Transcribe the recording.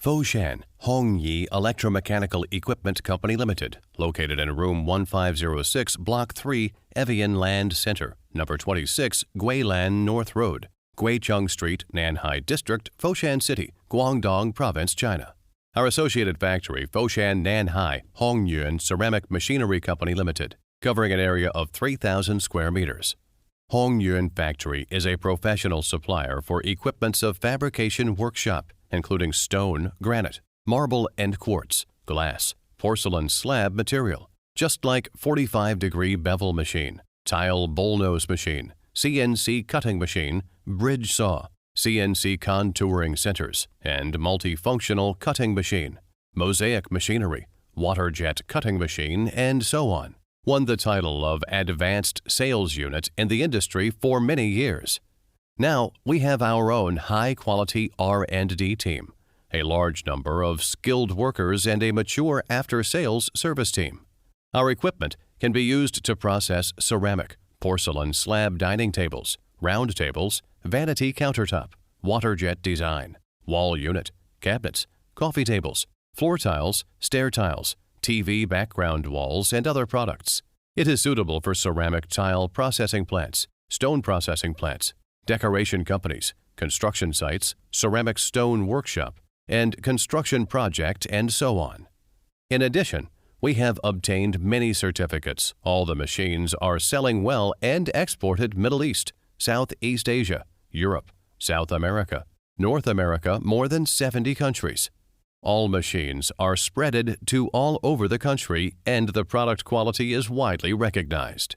Foshan, Hongyi Electromechanical Equipment Company Limited, located in room 1506, Block 3, Evian Land Center, number 26, Guilan North Road, Guicheng Street, Nanhai District, Foshan City, Guangdong Province, China. Our associated factory, Foshan Nanhai Hoyun Ceramic Machinery Company Limited, covering an area of 3,000 square meters. Hoyun Factory is a professional supplier for equipments of fabrication workshop, including stone, granite, marble and quartz, glass, porcelain slab material, just like 45-degree bevel machine, tile bullnose machine, CNC cutting machine, bridge saw, CNC contouring centers, and multifunctional cutting machine, mosaic machinery, water jet cutting machine, and so on. Won the title of Advanced Sales Unit in the industry for many years. Now, we have our own high-quality R&D team, a large number of skilled workers, and a mature after-sales service team. Our equipment can be used to process ceramic, porcelain slab dining tables, round tables, vanity countertop, water jet design, wall unit, cabinets, coffee tables, floor tiles, stair tiles, TV background walls, and other products. It is suitable for ceramic tile processing plants, stone processing plants, decoration companies, construction sites, ceramic stone workshop, and construction project, and so on. In addition, we have obtained many certificates. All the machines are selling well and exported Middle East, Southeast Asia, Europe, South America, North America, more than 70 countries. All machines are spreaded to all over the country, and the product quality is widely recognized.